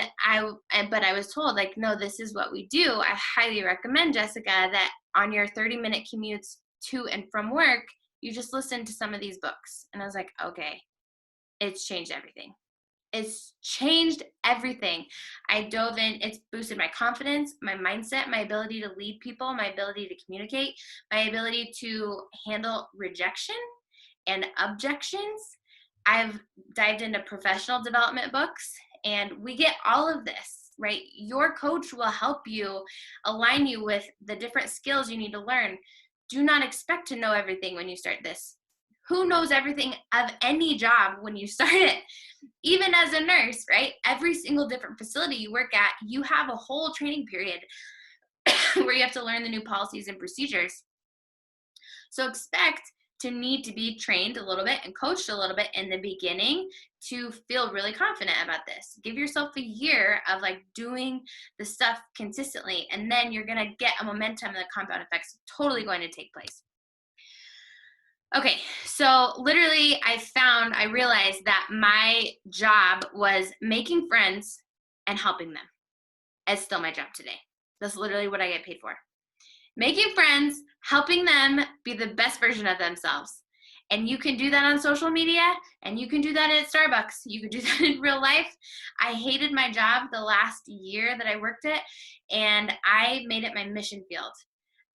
A: but I was told, like, no, this is what we do. I highly recommend, Jessica, that on your 30-minute commutes to and from work, you just listen to some of these books. And I was like, okay, it's changed everything. It's changed everything. I dove in. It's boosted my confidence, my mindset, my ability to lead people, my ability to communicate, my ability to handle rejection and objections. I've dived into professional development books, and we get all of this, right? Your coach will help you, align you with the different skills you need to learn. Do not expect to know everything when you start this. Who knows everything of any job when you start it? Even as a nurse, right? Every single different facility you work at, you have a whole training period where you have to learn the new policies and procedures. So expect to need to be trained a little bit and coached a little bit in the beginning to feel really confident about this. Give yourself a year of, like, doing the stuff consistently, and then you're going to get a momentum, and the compound effects totally going to take place. Okay, so literally I realized that my job was making friends and helping them. It's still my job today. That's literally what I get paid for. Making friends, helping them be the best version of themselves. And you can do that on social media, and you can do that at Starbucks. You can do that in real life. I hated my job the last year that I worked it, and I made it my mission field.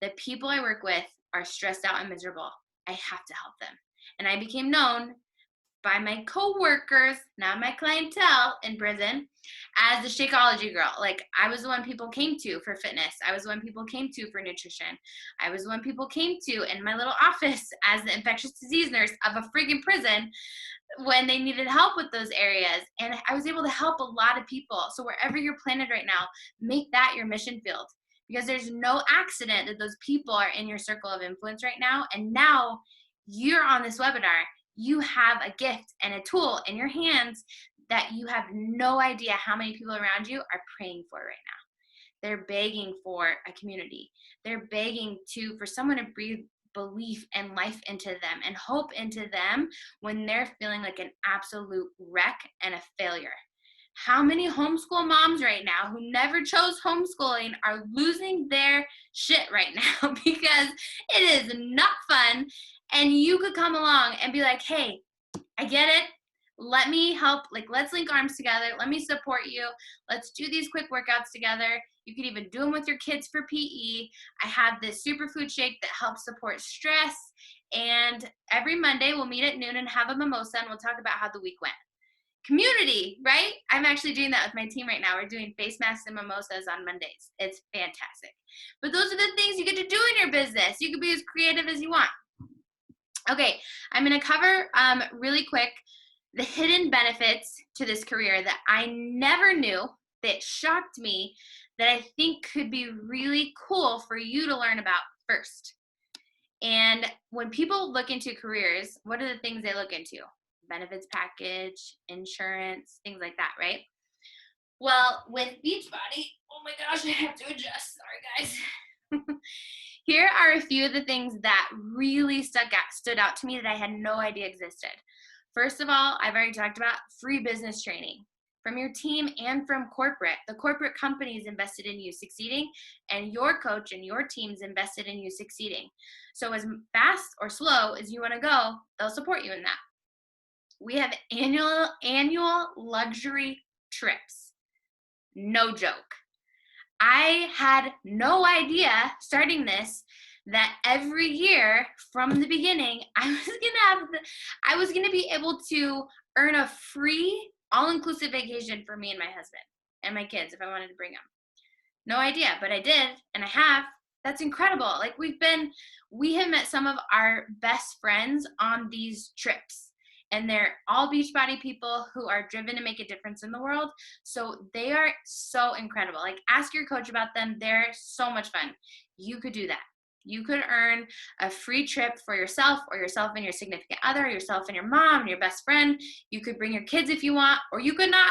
A: The people I work with are stressed out and miserable. I have to help them. And I became known by my coworkers, not my clientele in prison, as the Shakeology girl. Like, I was the one people came to for fitness. I was the one people came to for nutrition. I was the one people came to in my little office as the infectious disease nurse of a friggin' prison when they needed help with those areas. And I was able to help a lot of people. So wherever you're planted right now, make that your mission field, because there's no accident that those people are in your circle of influence right now. And now you're on this webinar. You have a gift and a tool in your hands that you have no idea how many people around you are praying for right now. They're begging for a community. They're begging for someone to breathe belief and life into them and hope into them when they're feeling like an absolute wreck and a failure. How many homeschool moms right now who never chose homeschooling are losing their shit right now because it is not fun? And you could come along and be like, hey, I get it. Let me help. Like, let's link arms together. Let me support you. Let's do these quick workouts together. You can even do them with your kids for PE. I have this superfood shake that helps support stress. And every Monday we'll meet at noon and have a mimosa, and we'll talk about how the week went. Community, right? I'm actually doing that with my team right now. We're doing face masks and mimosas on Mondays. It's fantastic. But those are the things you get to do in your business. You can be as creative as you want. Okay, I'm going to cover really quick the hidden benefits to this career that I never knew, that shocked me, that I think could be really cool for you to learn about first. And when people look into careers, what are the things they look into? Benefits package, insurance, things like that, right? Well, with Beachbody, oh my gosh, I have to adjust. Sorry, guys. Here are a few of the things that really stood out to me that I had no idea existed. First of all, I've already talked about free business training from your team and from corporate. The corporate company is invested in you succeeding, and your coach and your team's invested in you succeeding. So as fast or slow as you want to go, they'll support you in that. We have annual luxury trips. No joke. I had no idea starting this that every year from the beginning, I was gonna be able to earn a free all-inclusive vacation for me and my husband and my kids if I wanted to bring them. No idea, but I did, and I have. That's incredible. Like, we have met some of our best friends on these trips. And they're all Beachbody people who are driven to make a difference in the world. So they are so incredible. Like, ask your coach about them. They're so much fun. You could do that. You could earn a free trip for yourself, or yourself and your significant other, or yourself and your mom and your best friend. You could bring your kids if you want, or you could not.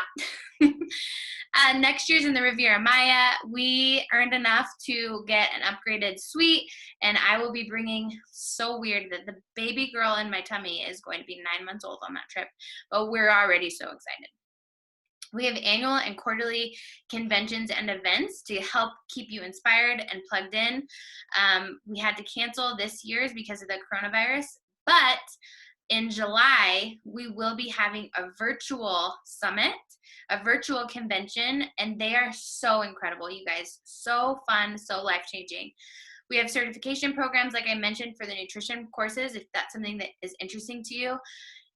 A: Next year's in the Riviera Maya, we earned enough to get an upgraded suite, and I will be bringing, so weird that the baby girl in my tummy is going to be 9 months old on that trip, but we're already so excited. We have annual and quarterly conventions and events to help keep you inspired and plugged in. We had to cancel this year's because of the coronavirus, but in July, we will be having a virtual summit, a virtual convention, and they are so incredible, you guys. So fun, so life-changing. We have certification programs, like I mentioned, for the nutrition courses, if that's something that is interesting to you.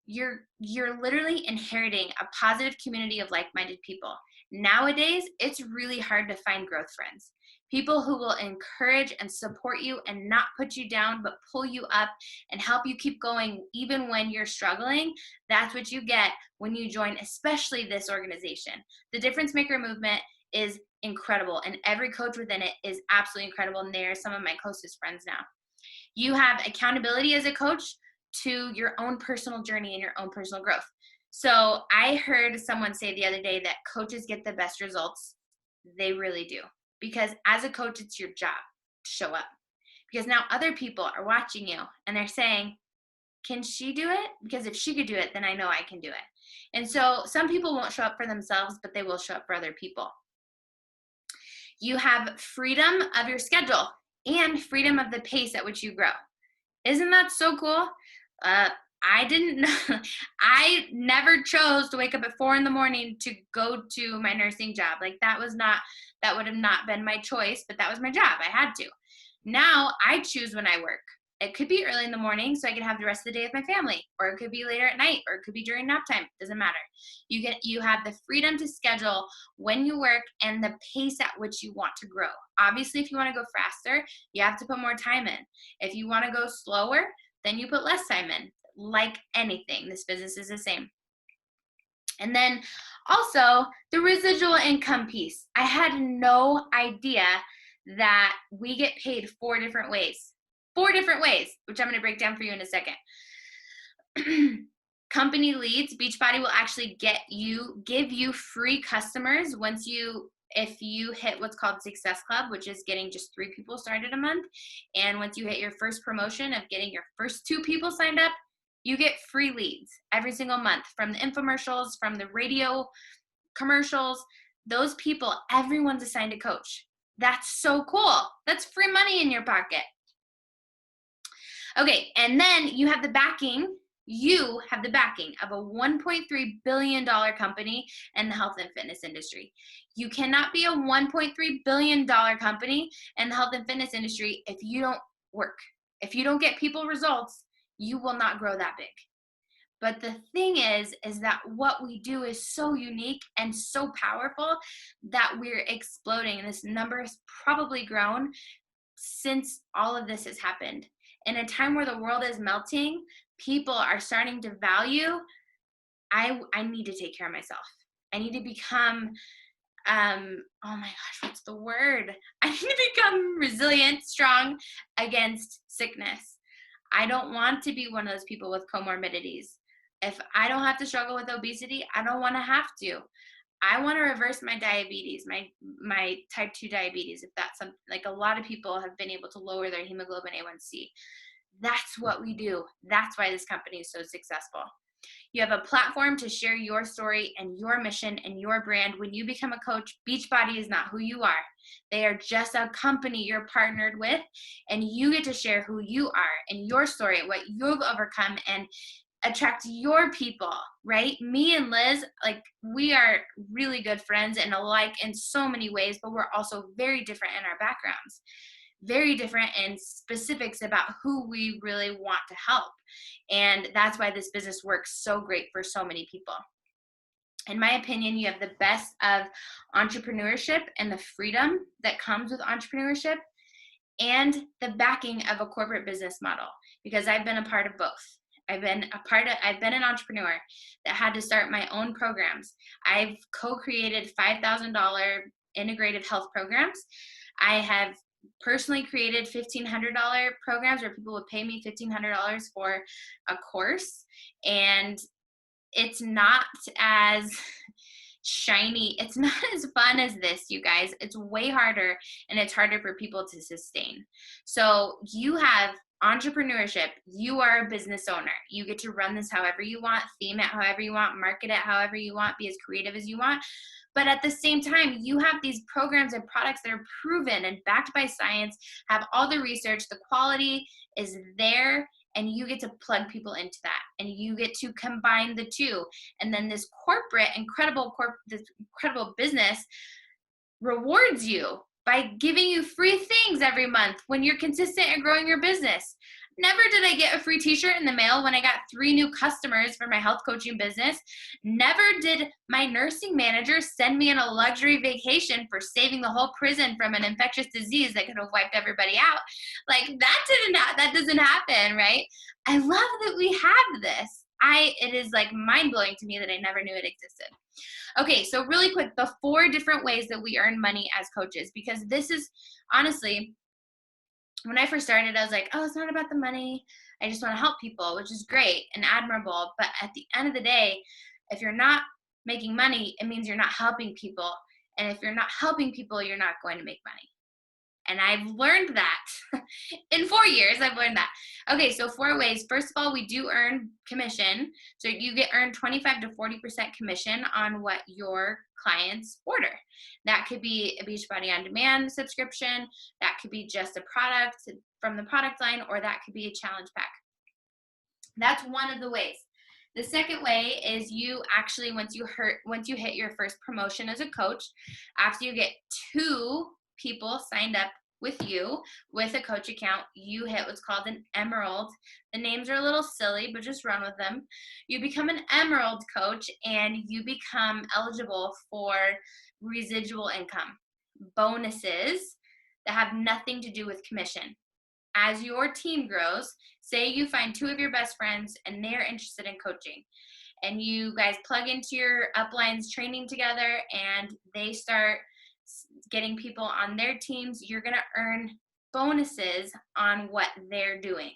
A: You're literally inheriting a positive community of like-minded people. Nowadays, it's really hard to find growth friends. People who will encourage and support you and not put you down, but pull you up and help you keep going even when you're struggling. That's what you get when you join, especially this organization. The Difference Maker movement is incredible, and every coach within it is absolutely incredible, and they are some of my closest friends now. You have accountability as a coach to your own personal journey and your own personal growth. So I heard someone say the other day that coaches get the best results. They really do. Because as a coach, it's your job to show up. Because now other people are watching you and they're saying, can she do it? Because if she could do it, then I know I can do it. And so some people won't show up for themselves, but they will show up for other people. You have freedom of your schedule and freedom of the pace at which you grow. Isn't that so cool? I didn't know. I never chose to wake up at 4 a.m. to go to my nursing job. Like, that would have not been my choice, but that was my job. I had to. Now I choose when I work. It could be early in the morning so I can have the rest of the day with my family, or it could be later at night, or it could be during nap time. Doesn't matter. You have the freedom to schedule when you work and the pace at which you want to grow. Obviously, if you want to go faster, you have to put more time in. If you want to go slower, then you put less time in. Like anything, this business is the same. And then also the residual income piece. I had no idea that we get paid 4 different ways. 4 different ways, which I'm going to break down for you in a second. Company leads, Beachbody will actually give you free customers if you hit what's called Success Club, which is getting just 3 people started a month. And once you hit your first promotion of getting your first 2 people signed up, you get free leads every single month from the infomercials, from the radio commercials. Those people, everyone's assigned a coach. That's so cool. That's free money in your pocket. Okay, and then you have the backing of a $1.3 billion company in the health and fitness industry. You cannot be a $1.3 billion company in the health and fitness industry if you don't work. If you don't get people results, you will not grow that big. But the thing is that what we do is so unique and so powerful that we're exploding. And this number has probably grown since all of this has happened. In a time where the world is melting, people are starting to value, I need to take care of myself. I need to become, oh my gosh, what's the word? I need to become resilient, strong against sickness. I don't want to be one of those people with comorbidities. If I don't have to struggle with obesity, I don't want to have to. I want to reverse my diabetes, my type 2 diabetes, if that's something, like a lot of people have been able to lower their hemoglobin A1C. That's what we do. That's why this company is so successful. You have a platform to share your story and your mission and your brand. When you become a coach, Beachbody is not who you are. They are just a company you're partnered with, and you get to share who you are and your story, what you've overcome, and attract your people, right? Me and Liz, like, we are really good friends and alike in so many ways, but we're also very different in our backgrounds, very different in specifics about who we really want to help. And that's why this business works so great for so many people. In my opinion, you have the best of entrepreneurship and the freedom that comes with entrepreneurship and the backing of a corporate business model, because I've been a part of both. I've been an entrepreneur that had to start my own programs. I've co-created $5,000 integrated health programs. I have personally created $1,500 programs where people would pay me $1,500 for a course. And it's not as shiny. It's not as fun as this, you guys. It's way harder, and it's harder for people to sustain. So you have entrepreneurship. You are a business owner. You get to run this however you want, theme it however you want, market it however you want, be as creative as you want. But at the same time, you have these programs and products that are proven and backed by science, have all the research, the quality is there, and you get to plug people into that, and you get to combine the two. And then this incredible business rewards you by giving you free things every month when you're consistent and growing your business. Never did I get a free t-shirt in the mail when I got 3 new customers for my health coaching business. Never did my nursing manager send me on a luxury vacation for saving the whole prison from an infectious disease that could have wiped everybody out. Like, that doesn't happen, right? I love that we have this. It is like mind-blowing to me that I never knew it existed. Okay, so really quick, the 4 different ways that we earn money as coaches, because this is honestly, when I first started, I was like, oh, it's not about the money. I just want to help people, which is great and admirable. But at the end of the day, if you're not making money, it means you're not helping people. And if you're not helping people, you're not going to make money. And I've learned that in 4 years. I've learned that. Okay, so 4 ways. First of all, we do earn commission. So you get earned 25 to 40% commission on what your clients order. That could be a Beachbody On Demand subscription. That could be just a product from the product line, or that could be a challenge pack. That's one of the ways. The second way is you actually, once you hit your first promotion as a coach, after you get 2 people signed up with you with a coach account, you hit what's called an emerald. The names are a little silly, but just run with them. You become an emerald coach and you become eligible for residual income, bonuses that have nothing to do with commission. As your team grows, say you find 2 of your best friends and they're interested in coaching, and you guys plug into your uplines training together and they start getting people on their teams, you're going to earn bonuses on what they're doing.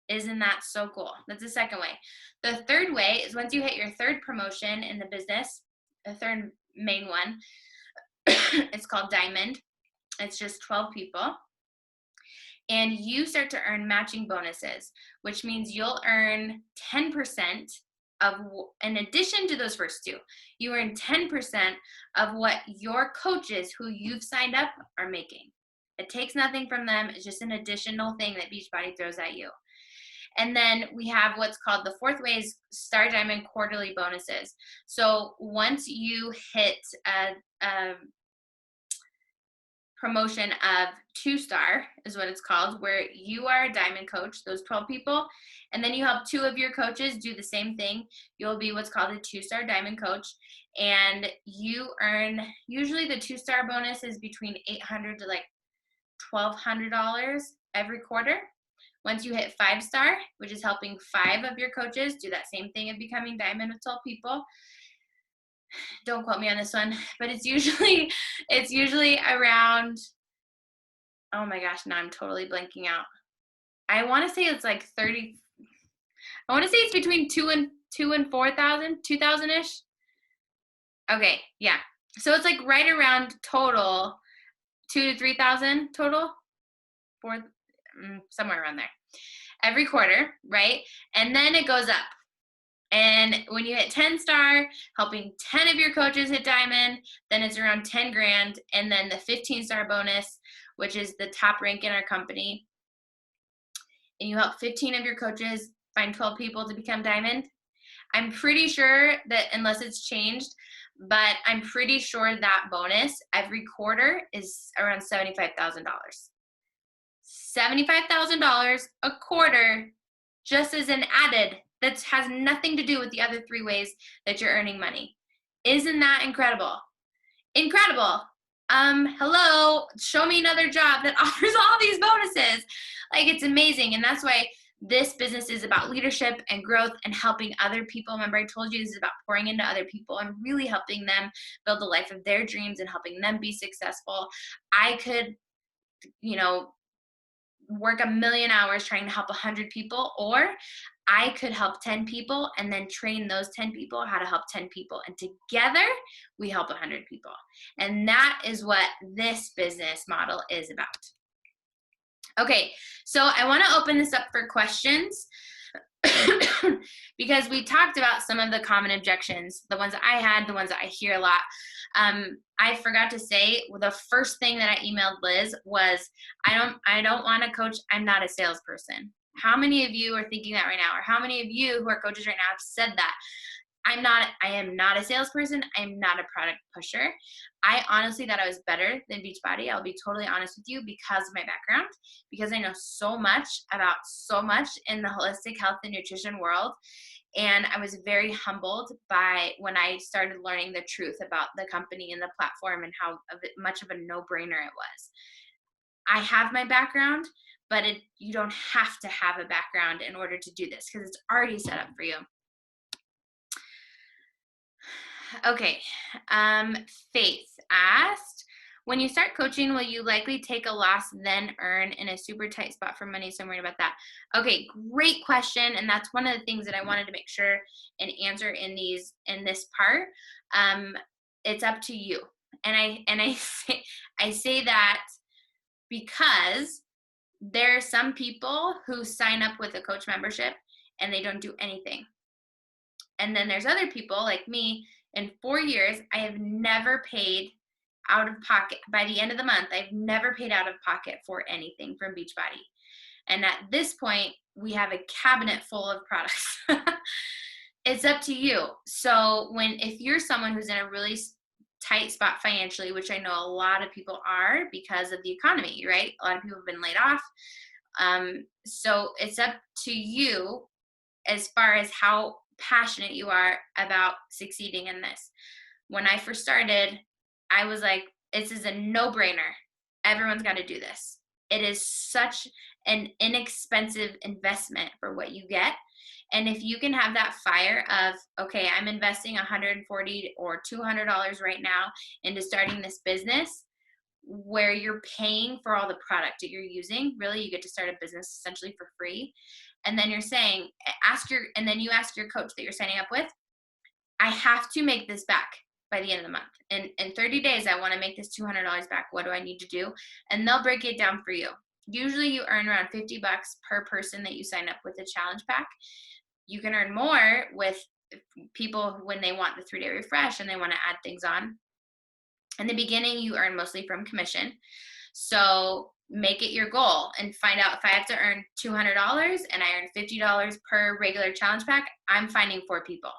A: Isn't that so cool? That's the second way. The third way is once you hit your third promotion in the business, the third main one, it's called Diamond. It's just 12 people. And you start to earn matching bonuses, which means you'll earn 10% of, in addition to those first 2, you earn 10% of what your coaches who you've signed up are making. It takes nothing from them. It's just an additional thing that Beachbody throws at you. And then we have what's called the fourth way is Star Diamond quarterly bonuses. So once you hit a promotion of 2-star is what it's called, where you are a diamond coach, those 12 people, and then you help 2 of your coaches do the same thing, you'll be what's called a 2-star diamond coach, and you earn, usually the 2-star bonus is between $800 to like $1,200 every quarter. Once you hit 5-star, which is helping 5 of your coaches do that same thing of becoming diamond with 12 people, don't quote me on this one, but it's usually around, oh my gosh, now I'm totally blanking out. I want to say it's like 30. I want to say it's between 2 and 4,000, 2,000-ish. Okay, yeah. So it's like right around total 2 to 3,000 total, somewhere around there, every quarter, right? And then it goes up. And when you hit 10-star, helping 10 of your coaches hit diamond, then it's around 10 grand. And then the 15-star bonus, which is the top rank in our company, and you help 15 of your coaches find 12 people to become diamond. I'm pretty sure that, unless it's changed, but I'm pretty sure that bonus every quarter is around $75,000. $75,000 a quarter just as an added that has nothing to do with the other 3 ways that you're earning money. Isn't that incredible? Incredible. Hello, show me another job that offers all these bonuses. Like, it's amazing. And that's why this business is about leadership and growth and helping other people. Remember, I told you this is about pouring into other people and really helping them build the life of their dreams and helping them be successful. I could, work 1,000,000 hours trying to help 100 people, or I could help 10 people and then train those 10 people how to help 10 people. And together we help 100 people. And that is what this business model is about. Okay, so I want to open this up for questions because we talked about some of the common objections, the ones that I had, the ones that I hear a lot. I forgot to say, the first thing that I emailed Liz was, I don't want to coach. I'm not a salesperson. How many of you are thinking that right now? Or how many of you who are coaches right now have said that? I am not a salesperson. I'm not a product pusher. I honestly thought I was better than Beachbody. I'll be totally honest with you, because of my background, because I know so much about so much in the holistic health and nutrition world. And I was very humbled by when I started learning the truth about the company and the platform and how much of a no-brainer it was. I have my background, but you don't have to have a background in order to do this, because it's already set up for you. Okay, Faith asked, when you start coaching, will you likely take a loss, then earn in a super tight spot for money? So I'm worried about that. Okay, great question. And that's one of the things that I wanted to make sure and answer in this part. It's up to you. And I say that because there are some people who sign up with a coach membership and they don't do anything. And then there's other people like me. In 4 years, I have never paid out of pocket. By the end of the month, I've never paid out of pocket for anything from Beachbody. And at this point, we have a cabinet full of products. It's up to you. So if you're someone who's in a really tight spot financially, which I know a lot of people are because of the economy, right? A lot of people have been laid off. So it's up to you as far as how passionate you are about succeeding in this. When I first started, I was like, this is a no-brainer. Everyone's got to do this. It is such an inexpensive investment for what you get. And if you can have that fire of, okay, I'm investing $140 or $200 right now into starting this business, where you're paying for all the product that you're using. Really, you get to start a business essentially for free. And then you're saying, and then you ask your coach that you're signing up with, I have to make this back by the end of the month. And in 30 days, I want to make this $200 back. What do I need to do? And they'll break it down for you. Usually you earn around $50 per person that you sign up with a challenge pack. You can earn more with people when they want the 3-day refresh and they want to add things on. In the beginning, you earn mostly from commission. So make it your goal and find out, if I have to earn $200 and I earn $50 per regular challenge pack, I'm finding 4 people.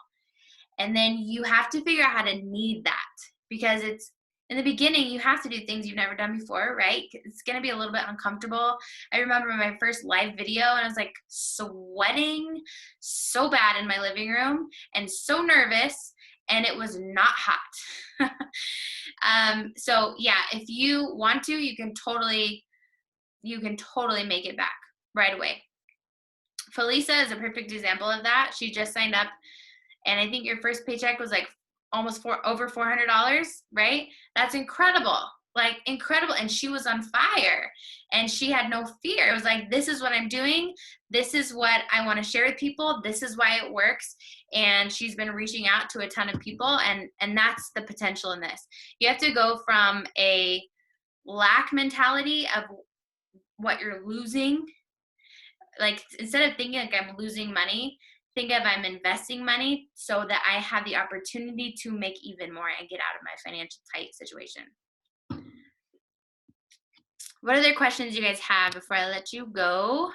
A: And then you have to figure out how to need that, because it's in the beginning, you have to do things you've never done before, right? It's going to be a little bit uncomfortable. I remember my first live video and I was like sweating so bad in my living room and so nervous, and it was not hot. So yeah, if you want to, you can totally make it back right away. Felisa is a perfect example of that. She just signed up, and I think your first paycheck was like almost over $400, right? That's incredible, like incredible. And she was on fire and she had no fear. It was like, this is what I'm doing. This is what I want to share with people. This is why it works. And she's been reaching out to a ton of people, and that's the potential in this. You have to go from a lack mentality of what you're losing. Like, instead of thinking like I'm losing money, think of I'm investing money so that I have the opportunity to make even more and get out of my financial tight situation. What other questions you guys have before I let you go?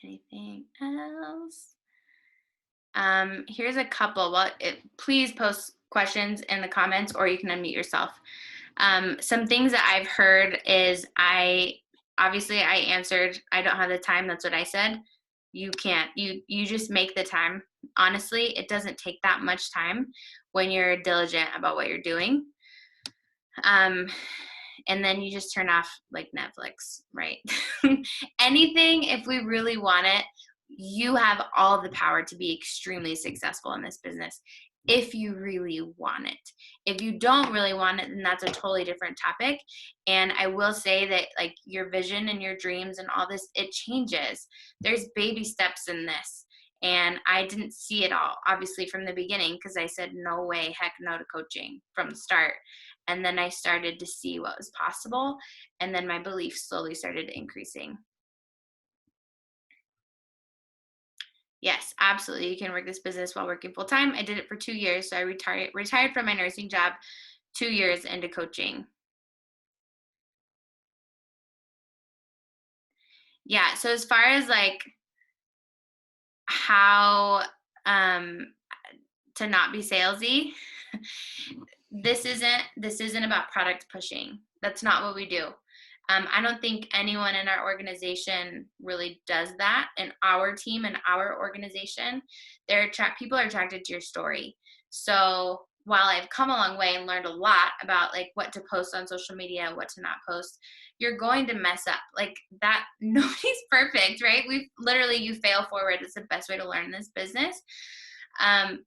A: Anything else? Here's a couple. Well, please post questions in the comments, or you can unmute yourself. Some things that I've heard is obviously I answered, I don't have the time. That's what I said. You can't, you just make the time. Honestly, it doesn't take that much time when you're diligent about what you're doing. And then you just turn off like Netflix, right? Anything, if we really want it, you have all the power to be extremely successful in this business if you really want it. If you don't really want it, then that's a totally different topic. And I will say that, like, your vision and your dreams and all this, it changes. There's baby steps in this. And I didn't see it all, obviously, from the beginning, because I said no way, heck no to coaching from the start. And then I started to see what was possible. And then my belief slowly started increasing. Yes, absolutely. You can work this business while working full time. I did it for 2 years. So I retired from my nursing job 2 years into coaching. Yeah. So as far as like how to not be salesy, this isn't about product pushing. That's not what we do. I don't think anyone in our organization really does that. In our team and our organization, people are attracted to your story. So while I've come a long way and learned a lot about like what to post on social media and what to not post, you're going to mess up like that. Nobody's perfect, right? You fail forward. It's the best way to learn this business.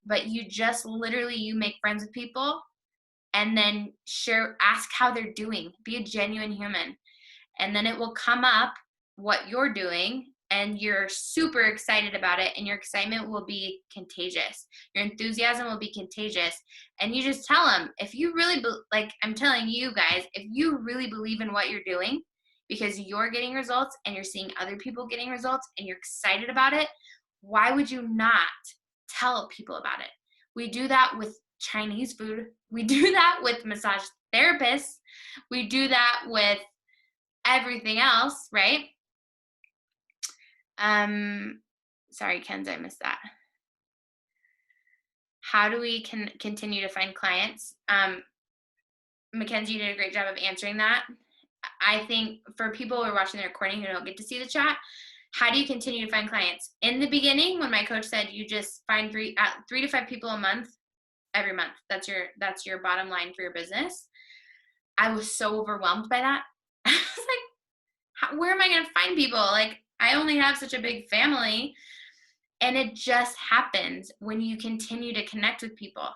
A: But you just you make friends with people, and then ask how they're doing. Be a genuine human. And then it will come up what you're doing, and you're super excited about it, and your excitement will be contagious. Your enthusiasm will be contagious. And you just tell them, if you really, I'm telling you guys, if you really believe in what you're doing because you're getting results and you're seeing other people getting results and you're excited about it, why would you not tell people about it? We do that with Chinese food. We do that with massage therapists. We do that with everything else, right? Sorry, Kenz, I missed that. How do we continue to find clients? Mackenzie did a great job of answering that. I think for people who are watching the recording who don't get to see the chat, how do you continue to find clients? In the beginning, when my coach said you just find 3 to 5 people a month, every month, that's your bottom line for your business. I was so overwhelmed by that. I was like, where am I going to find people? Like, I only have such a big family. And it just happens when you continue to connect with people,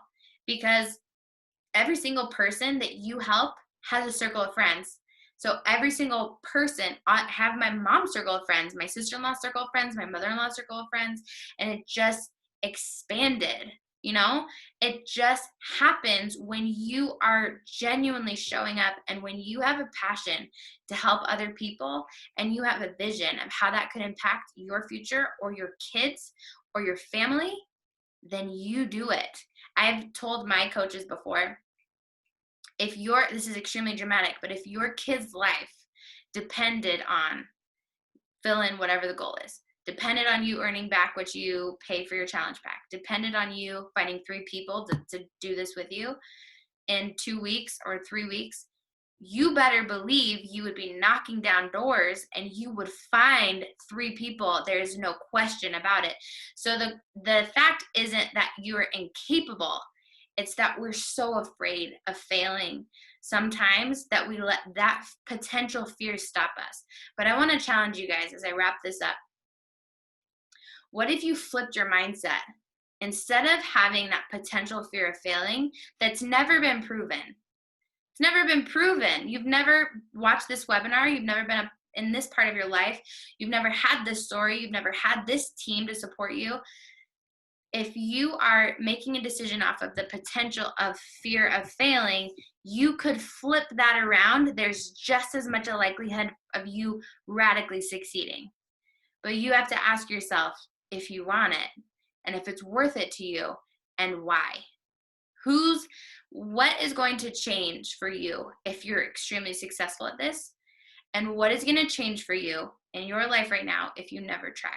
A: because every single person that you help has a circle of friends. So every single person, I have my mom's circle of friends, my sister-in-law circle of friends, my mother-in-law circle of friends, and it just expanded. It just happens when you are genuinely showing up, and when you have a passion to help other people, and you have a vision of how that could impact your future or your kids or your family, then you do it. I've told my coaches before, this is extremely dramatic, but if your kid's life depended on, fill in whatever the goal is, depended on you earning back what you pay for your challenge pack, depended on you finding 3 people to do this with you in 2 weeks or 3 weeks, you better believe you would be knocking down doors and you would find 3 people. There's no question about it. So the fact isn't that you are incapable. It's that we're so afraid of failing sometimes that we let that potential fear stop us. But I want to challenge you guys as I wrap this up. What if you flipped your mindset? Instead of having that potential fear of failing that's never been proven. It's never been proven. You've never watched this webinar. You've never been in this part of your life. You've never had this story. You've never had this team to support you. If you are making a decision off of the potential of fear of failing, you could flip that around. There's just as much a likelihood of you radically succeeding. But you have to ask yourself if you want it and if it's worth it to you and why. What is going to change for you if you're extremely successful at this? And what is going to change for you in your life right now if you never try?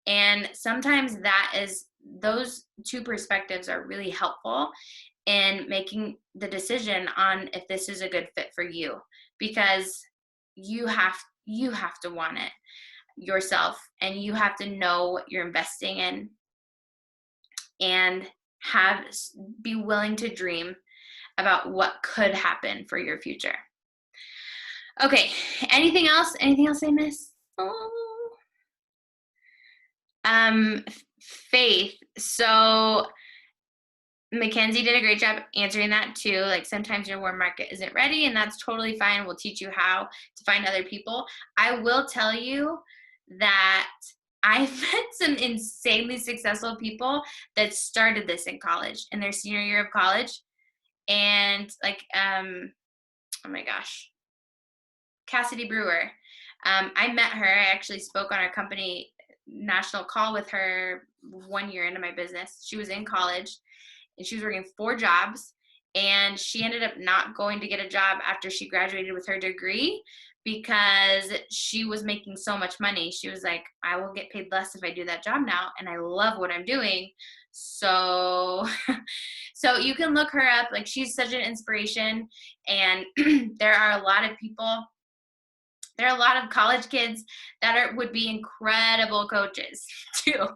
A: And sometimes those 2 perspectives are really helpful in making the decision on if this is a good fit for you, because you have to want it yourself, and you have to know what you're investing in, and be willing to dream about what could happen for your future. Okay, anything else I missed? Faith. So Mackenzie did a great job answering that too. Like, sometimes your warm market isn't ready, and that's totally fine. We'll teach you how to find other people. I will tell you that I've met some insanely successful people that started this in college, in their senior year of college. And like, oh my gosh, Cassidy Brewer. I met her. I actually spoke on our company national call with her 1 year into my business. She was in college and she was working 4 jobs, and she ended up not going to get a job after she graduated with her degree because she was making so much money. She was like, I will get paid less if I do that job now, and I love what I'm doing. So you can look her up. Like, she's such an inspiration. And there are a lot of people, there are a lot of college kids that would be incredible coaches too.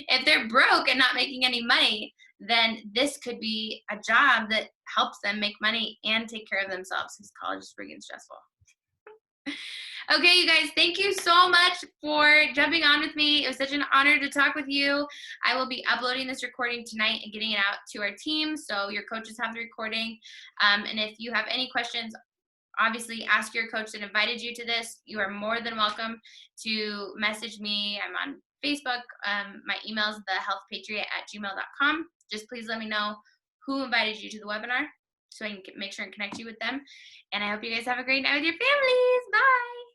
A: If they're broke and not making any money, then this could be a job that helps them make money and take care of themselves, because college is freaking stressful. Okay, you guys, thank you so much for jumping on with me. It was such an honor to talk with you. I will be uploading this recording tonight and getting it out to our team, so your coaches have the recording. And if you have any questions, obviously ask your coach that invited you to this. You are more than welcome to message me. I'm on Facebook. My email is thehealthpatriot@gmail.com. Just please let me know who invited you to the webinar so I can make sure and connect you with them. And I hope you guys have a great night with your families. Bye.